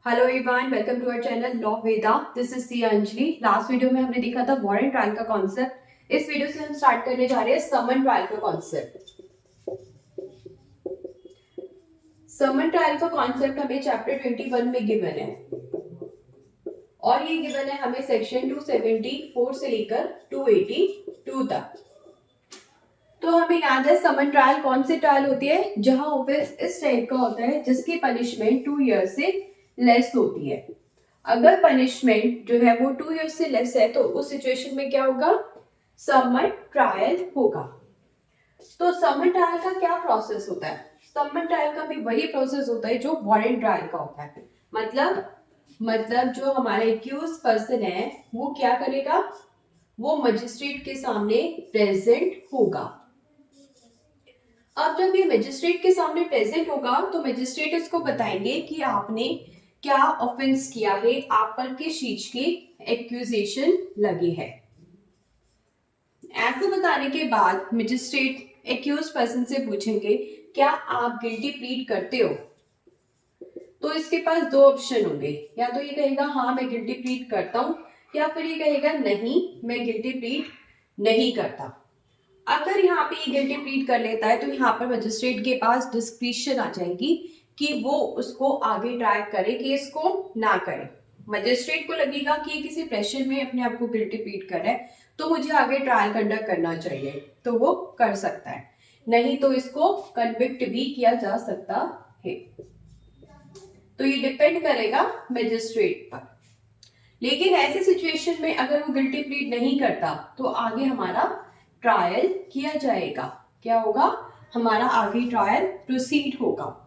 Hello everyone, welcome to our channel law Veda. This is C Anjali. Last video में हमने देखा था वारंट ट्रायल का कॉन्सेप्ट। इस वीडियो से हम स्टार्ट करने जा रहे हैं समन ट्रायल का कॉन्सेप्ट। समन ट्रायल का कॉन्सेप्ट हमें चैप्टर 21 में गिवन है और ये गिवन है हमें सेक्शन 274 से लेकर 282 तक। तो हमें याद है समन ट्रायल कौन सी ट्रायल होती है, जहां ऑफेंस इस टाइप का होता है जिसकी पनिशमेंट 2 ईयर से लेस होती है। अगर पनिशमेंट जो है वो 2 ईयर से लेस है तो उस सिचुएशन में क्या होगा, समन ट्रायल होगा। तो समन ट्रायल का क्या प्रोसेस होता है? समन ट्रायल का भी वही प्रोसेस होता है जो वारंट ट्रायल का होता है। मतलब जो हमारा एक्यूज पर्सन है वो क्या करेगा, वो मजिस्ट्रेट के सामने प्रेजेंट होगा। अब जब ये मजिस्ट्रेट के सामने प्रेजेंट होगा तो मजिस्ट्रेट इसको बताएंगे कि आपने क्या ऑफेंस किया है, आप पर किस चीज की एक्यूजेशन लगी है। ऐसे बताने के बाद मजिस्ट्रेट एक्यूज पर्सन से पूछेंगे क्या आप गिल्टी प्लीड करते हो। तो इसके पास दो ऑप्शन होंगे, या तो ये कहेगा हाँ मैं गिल्टी प्लीड करता हूं, या फिर ये कहेगा नहीं मैं गिल्टी प्लीड नहीं करता। अगर यहाँ पे ये गिल्टी प्लीड कर लेता है तो यहाँ पर मजिस्ट्रेट के पास डिस्क्रिप्शन आ जाएगी कि वो उसको आगे ट्राई करे केस को ना करे। मजिस्ट्रेट को लगेगा कि किसी प्रेशर में अपने आप को गिल्टी प्लीड कर रहा है तो मुझे आगे ट्रायल कंडक्ट करना चाहिए, तो वो कर सकता है, नहीं तो इसको कन्विक्ट भी किया जा सकता है। तो ये डिपेंड करेगा मजिस्ट्रेट पर। लेकिन ऐसी सिचुएशन में अगर वो गिल्टी प्लीड नहीं करता तो आगे हमारा ट्रायल किया जाएगा। क्या होगा, हमारा आगे ट्रायल प्रोसीड होगा।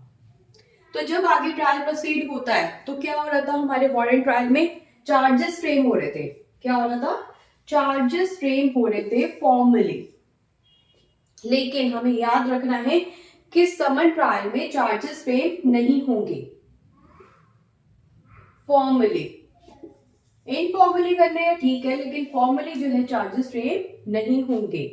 तो जब आगे ट्रायल प्रोसीड होता है तो क्या हो रहा था, हमारे वारंट ट्रायल में चार्जेस फ्रेम हो रहे थे। क्या हो रहा था, चार्जेस फ्रेम हो रहे थे फॉर्मली। लेकिन हमें याद रखना है कि समन ट्रायल में चार्जेस फ्रेम नहीं होंगे, फॉर्मली। इनफॉर्मली करने हैं ठीक है, लेकिन फॉर्मली जो है चार्जेस फ्रेम नहीं होंगे।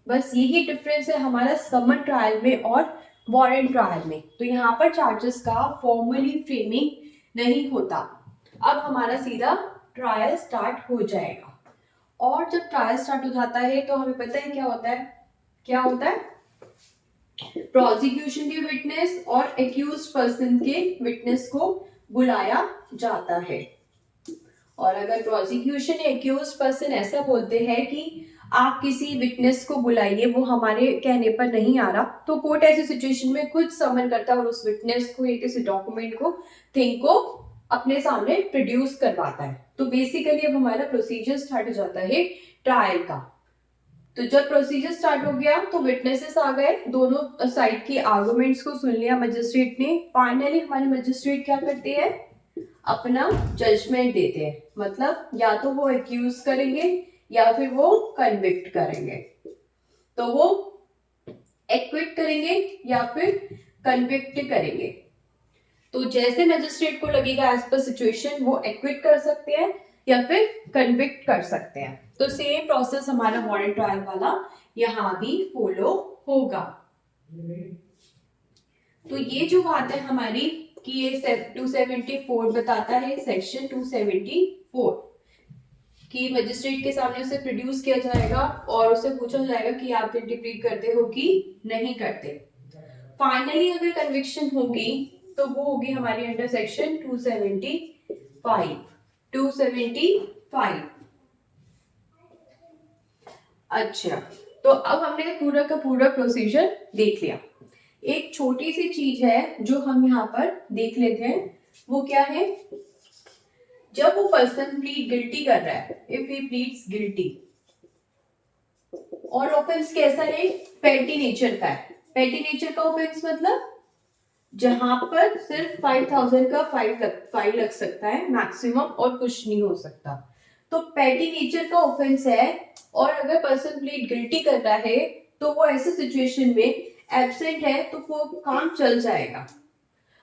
बस यही डिफरेंस है हमारा समन ट्रायल में और वारंट ट्रायल में। तो यहाँ पर चार्जेस का फॉर्मली फ्रेमिंग नहीं होता। अब हमारा सीधा ट्रायल स्टार्ट हो जाएगा। और जब ट्रायल स्टार्ट हो जाता है तो हमें पता है क्या होता है, क्या होता है, प्रोसिक्यूशन के विटनेस और एक्यूज पर्सन के विटनेस को बुलाया जाता है। और अगर प्रोसिक्यूशन या एक्यूज पर्सन ऐसा बोलते हैं कि आप किसी विटनेस को बुलाइए, वो हमारे कहने पर नहीं आ रहा, तो कोर्ट ऐसी सिचुएशन में खुद समन करता है और उस विटनेस को या किसी डॉक्यूमेंट को, थिंग को अपने सामने प्रोड्यूस करवाता है। तो बेसिकली अब हमारा प्रोसीजर स्टार्ट हो जाता है ट्रायल का। तो जब प्रोसीजर स्टार्ट हो गया तो विटनेसेस आ गए, दोनों साइड की आर्गुमेंट्स को सुन लिया मजिस्ट्रेट ने। फाइनली हमारे मजिस्ट्रेट क्या करते हैं, अपना जजमेंट देते हैं। मतलब या तो वो एक्यूज करेंगे या फिर वो कन्विक्ट करेंगे। तो वो एक्विट करेंगे या फिर कन्विक्ट करेंगे। तो जैसे मजिस्ट्रेट को लगेगा एज पर सिचुएशन वो एक्विट कर सकते हैं या फिर कन्विक्ट कर सकते हैं। तो सेम प्रोसेस हमारा वारंट ट्रायल वाला यहां भी फॉलो होगा। तो ये जो बात है हमारी कि ये 274 बताता है, सेक्शन 274 कि मजिस्ट्रेट के सामने उसे प्रोड्यूस किया जाएगा और उसे पूछा जाएगा कि आप गिल्टी प्लीड करते हो कि नहीं करते। फाइनली अगर कन्विक्शन होगी तो वो होगी हमारी अंडर सेक्शन 275। 275। अच्छा, तो अब हमने पूरा का पूरा प्रोसीजर देख लिया। एक छोटी सी चीज है जो हम यहाँ पर देख लेते हैं, वो क्या है, जब वो पर्सन प्लीड गिल्टी कर रहा है, इफ ही प्लीड्स गिल्टी और ऑफेंस कैसा है, पेटी नेचर का है। पेटी नेचर का ऑफेंस मतलब जहां पर सिर्फ 5000 का फाइन लग सकता है मैक्सिमम और कुछ नहीं हो सकता, तो पेटी नेचर का ऑफेंस है। और अगर पर्सन प्लीड गिल्टी कर रहा है तो वो ऐसे सिचुएशन में एब्सेंट है तो वो काम चल जाएगा।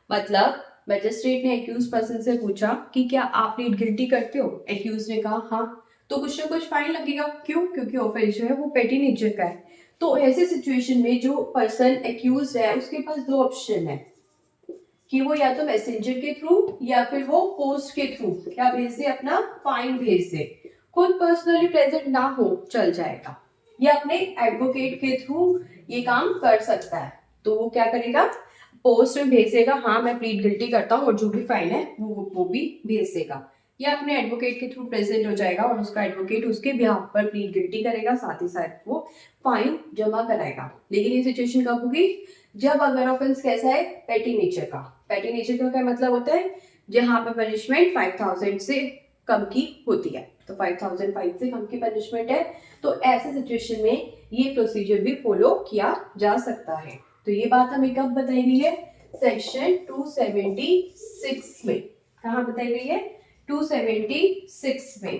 मतलब मजिस्ट्रेट ने एक्यूज पर्सन से पूछा कि क्या आप प्लीड गिल्टी करते हो, एक्यूज ने कहा हाँ, तो कुछ ना कुछ फाइन लगेगा। क्यों, क्योंकि ऑफेंस जो है वो पेटी नेचर का है। तो ऐसे सिचुएशन में जो पर्सन एक्यूज है उसके पास दो ऑप्शन है, कि वो या तो मैसेंजर के थ्रू या फिर वो पोस्ट के थ्रू क्या भेज दे, अपना फाइन भेज दे। खुद पर्सनली प्रेजेंट ना हो चल जाएगा, या अपने एडवोकेट के थ्रू ये काम कर सकता है। तो वो क्या करेगा, पोस्ट में भेज देगा, हाँ मैं प्लीड गिल्टी करता हूँ, और जो भी फाइन है वो भी भेज देगा, या अपने एडवोकेट के थ्रू प्रेजेंट हो जाएगा और उसका एडवोकेट उसके बिहाफ पर प्लीड गिल्टी करेगा, साथ ही साथ वो फाइन जमा कराएगा। लेकिन ये सिचुएशन कब होगी, जब अगर ऑफेंस कैसा है, पेटी नेचर का। पेटी नेचर का क्या मतलब होता है, जहां पर पनिशमेंट 5000 से कम की होती है। तो 5005 से कम की पनिशमेंट है, तो ऐसे सिचुएशन में ये प्रोसीजर भी फॉलो किया जा सकता है। तो ये बात हमें कब बताई गई है, सेक्शन 276 में। कहाँ बताई गई है, 276 में।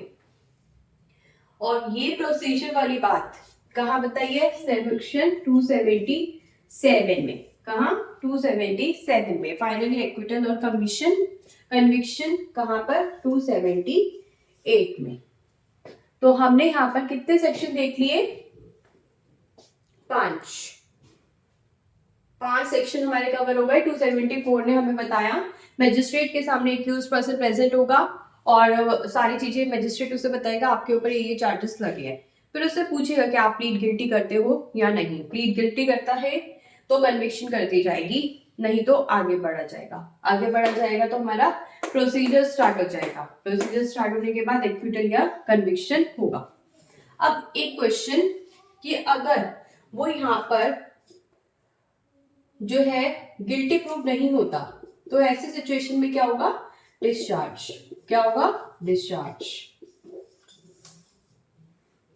और ये प्रोसीजर वाली बात कहाँ बताई है, सेक्शन 277 में। कहाँ, 277 में। फाइनली एक्विटल और कन्विक्शन कहाँ पर, 278 में। तो हमने यहाँ पर कितने सेक्शन देख लिए, 5 सेक्शन हमारे कवर हो गए। 274 ने हमें बताया मैजिस्ट्रेट के सामने एक्यूज्ड पर्सन प्रेजेंट होगा और सारी चीजें मैजिस्ट्रेट उसे बताएगा, आपके ऊपर ये चार्जेस लगे हैं। फिर उससे पूछेगा कि आप प्लीड गिल्टी करते हो या नहीं। प्लीड गिल्टी करता है तो कन्विक्शन कर दी जाएगी, नहीं तो आगे बढ़ा जाएगा। आगे बढ़ा जाएगा तो हमारा प्रोसीजर स्टार्ट हो जाएगा। प्रोसीजर स्टार्ट होने के बाद एक्विटल या कन्विक्शन होगा। अब एक क्वेश्चन कि अगर वो यहाँ पर जो है गिल्टी प्रूफ नहीं होता, तो ऐसे सिचुएशन में क्या होगा, डिस्चार्ज। क्या होगा, डिस्चार्ज।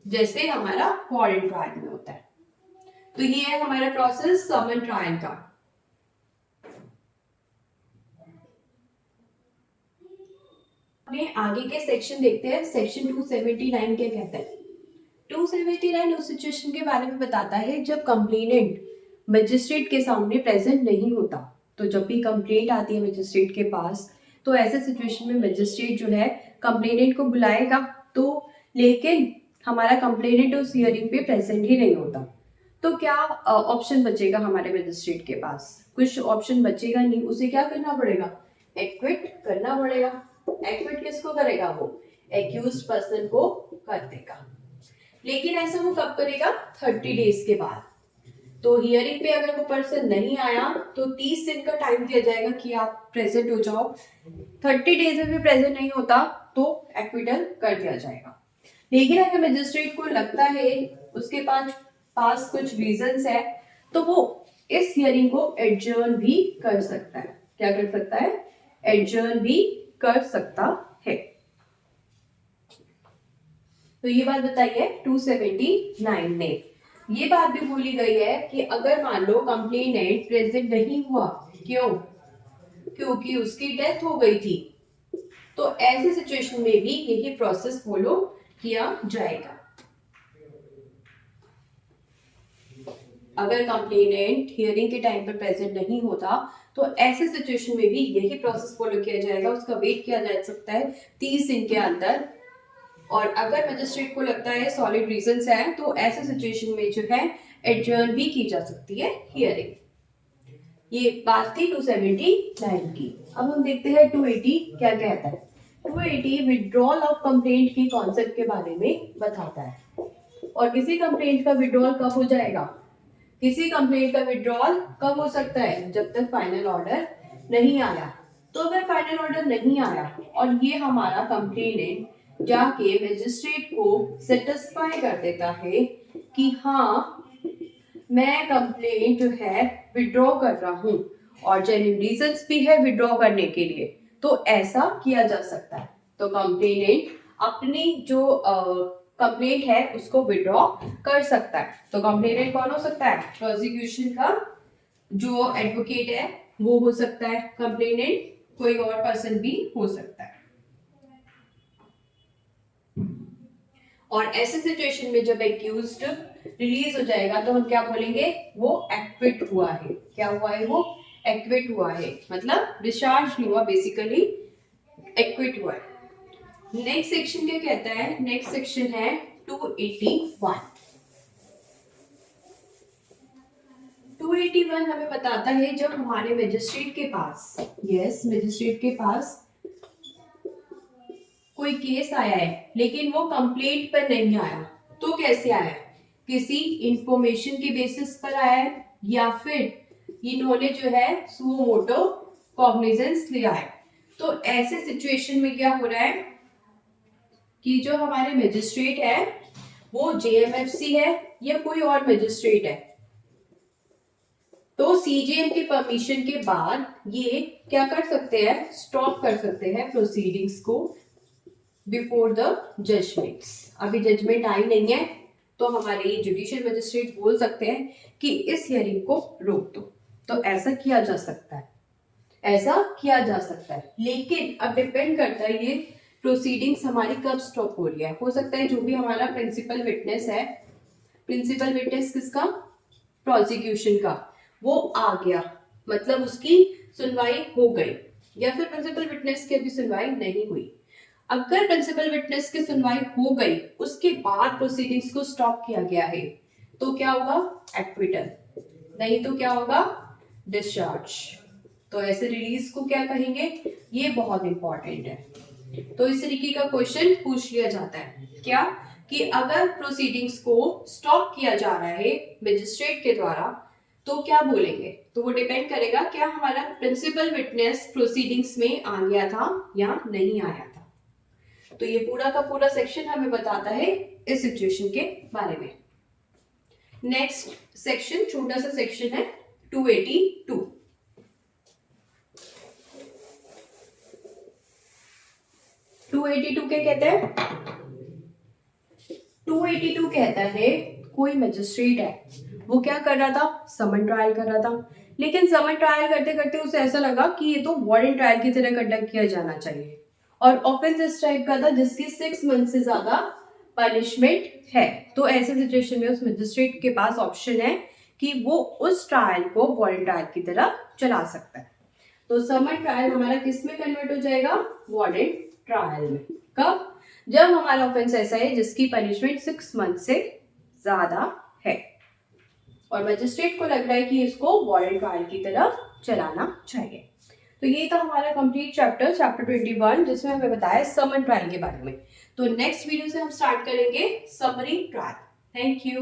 जैसे हमारा फॉरेन ट्रायल में होता है। तो ये है हमारा प्रोसेस समन ट्रायल का। अपने आगे के सेक्शन देखते हैं। सेक्शन 279 क्या कहता है, 279 उस सिचुएशन के बारे में बताता है जब कंप्लेनेंट मजिस्ट्रेट के सामने प्रेजेंट नहीं होता। तो जब भी कंप्लेंट आती है मजिस्ट्रेट के पास, तो ऐसे सिचुएशन में मजिस्ट्रेट जो है कंप्लेनेंट को बुलाएगा, तो लेकिन हमारा कंप्लेनेंट उस हियरिंग पे प्रेजेंट ही नहीं होता, तो क्या ऑप्शन बचेगा हमारे मजिस्ट्रेट के पास, कुछ ऑप्शन बचेगा नहीं। उसे क्या करना पड़ेगा, एक्विट करना पड़ेगा। एक्विट किसको करेगा, वो एक्यूज्ड पर्सन को कर देगा। लेकिन ऐसा वो कब करेगा, 30 डेज के बाद। तो हियरिंग पे अगर वो पर्सन नहीं आया तो 30 दिन का टाइम दिया जाएगा कि आप प्रेजेंट हो जाओ। 30 डेज में भी प्रेजेंट नहीं होता तो एक्विटल कर दिया जाएगा। लेकिन अगर मजिस्ट्रेट को लगता है उसके पास कुछ रीजंस है, तो वो इस हियरिंग को एडजर्न भी कर सकता है। क्या कर सकता है, एडजर्न भी कर सकता है। तो ये बात बताई है 279 में। ये बात भी बोली गई है कि अगर मान लो कंप्लेनेंट प्रेजेंट नहीं हुआ, क्यों, क्योंकि उसकी डेथ हो गई थी, तो ऐसे सिचुएशन में भी यही प्रोसेस फॉलो किया जाएगा। अगर कंप्लेनेंट हियरिंग के टाइम पर प्रेजेंट नहीं होता, तो ऐसे सिचुएशन में भी यही प्रोसेस फॉलो किया जाएगा। उसका वेट किया जा सकता है 30 दिन के अंदर। और अगर मजिस्ट्रेट को लगता है सॉलिड रीजंस है, तो ऐसे सिचुएशन में जो है एडजर्न भी की जा सकती है हियरिंग। ये बात थी 279 की। अब हम देखते हैं 280 क्या कहता है। 280 विड्रॉल ऑफ कंप्लेंट की कॉन्सेप्ट के बारे में बताता है। और किसी कंप्लेंट का विड्रॉल कब हो जाएगा, किसी कंप्लेंट का विड्रॉल कब हो सकता है, जब तक फाइनल ऑर्डर नहीं आया। तो अगर फाइनल ऑर्डर नहीं आया और ये हमारा कंप्लेनेंट जाके मजिस्ट्रेट को सेटिस्फाई कर देता है कि हाँ मैं कंप्लेंट जो है विड्रॉ कर रहा हूं और जेन्युइन रीजंस भी है विड्रॉ करने के लिए, तो ऐसा किया जा सकता है। तो कंप्लेनेंट अपनी जो कंप्लेंट है उसको विड्रॉ कर सकता है। तो कंप्लेनेंट कौन हो सकता है, प्रोसिक्यूशन का जो एडवोकेट है वो हो सकता है, कंप्लेनेंट कोई और पर्सन भी हो सकता है। और ऐसे सिचुएशन में जब एक्यूज्ड रिलीज हो जाएगा तो हम क्या बोलेंगे, वो एक्विट हुआ है। क्या हुआ है, वो एक्विट हुआ है, मतलब डिस्चार्ज नहीं हुआ, बेसिकली एक्विट हुआ है। नेक्स्ट सेक्शन क्या कहता है, नेक्स्ट सेक्शन है 281। 281 हमें बताता है जब हमारे मजिस्ट्रेट के पास, मजिस्ट्रेट के पास कोई केस आया है लेकिन वो कंप्लेंट पर नहीं आया, तो कैसे आया है? किसी इंफॉर्मेशन के बेसिस पर आया है या फिर इन्होंने जो है सुओ मोटो कॉग्निजेंस लिया है। तो ऐसे सिचुएशन में क्या हो रहा है कि जो हमारे मजिस्ट्रेट है वो जेएमएफसी है या कोई और मजिस्ट्रेट है, तो सीजेएम के परमिशन के बाद ये क्या कर सकते हैं, स्टॉप कर सकते हैं प्रोसीडिंग्स को बिफोर द जजमेंट्स। अभी जजमेंट आई नहीं है तो हमारे जुडिशियल मजिस्ट्रेट बोल सकते हैं कि इस हियरिंग को रोक दो। तो ऐसा किया जा सकता है, ऐसा किया जा सकता है, लेकिन अब डिपेंड करता है ये प्रोसीडिंग्स हमारी कब स्टॉप हो रही है। हो सकता है जो भी हमारा प्रिंसिपल विटनेस है, प्रिंसिपल विटनेस किसका, प्रोसिक्यूशन का, वो आ गया, मतलब उसकी सुनवाई हो गई, या फिर प्रिंसिपल विटनेस की अभी सुनवाई नहीं हुई। अगर प्रिंसिपल विटनेस की सुनवाई हो गई उसके बाद प्रोसीडिंग्स को स्टॉप किया गया है तो क्या होगा, एक्विटल, नहीं तो क्या होगा, डिस्चार्ज। तो ऐसे रिलीज को क्या कहेंगे, ये बहुत इंपॉर्टेंट है। तो इस तरीके का क्वेश्चन पूछ लिया जाता है क्या, कि अगर प्रोसीडिंग्स को स्टॉप किया जा रहा है मजिस्ट्रेट के द्वारा तो क्या बोलेंगे। तो वो डिपेंड करेगा क्या हमारा प्रिंसिपल विटनेस प्रोसीडिंग्स में आ गया था या नहीं आया था। तो ये पूरा का पूरा सेक्शन हमें बताता है इस सिचुएशन के बारे में। नेक्स्ट सेक्शन, छोटा सा सेक्शन है 282। 282 क्या कहते हैं, 282 कहता है कोई मजिस्ट्रेट है वो क्या कर रहा था, समन ट्रायल कर रहा था, लेकिन समन ट्रायल करते करते उसे ऐसा लगा कि ये तो वारंट ट्रायल की तरह कंडक्ट किया जाना चाहिए, और ऑफेंस इस टाइप का था जिसकी 6 मंथ से ज्यादा पनिशमेंट है। तो ऐसे सिचुएशन में उस मजिस्ट्रेट के पास ऑप्शन है कि वो उस ट्रायल को वारंट ट्रायल की तरह चला सकता है। तो समन ट्रायल हमारा किस में कन्वर्ट हो जाएगा, वारंट ट्रायल में। कब, जब हमारा ऑफेंस ऐसा है जिसकी पनिशमेंट 6 मंथ से ज्यादा है और मजिस्ट्रेट को लग रहा है कि इसको वारंट ट्रायल की तरह चलाना चाहिए। तो ये था हमारा कंप्लीट चैप्टर 21 जिसमें हमें बताया समन ट्रायल के बारे में। तो नेक्स्ट वीडियो से हम स्टार्ट करेंगे समरी ट्रायल। Thank you.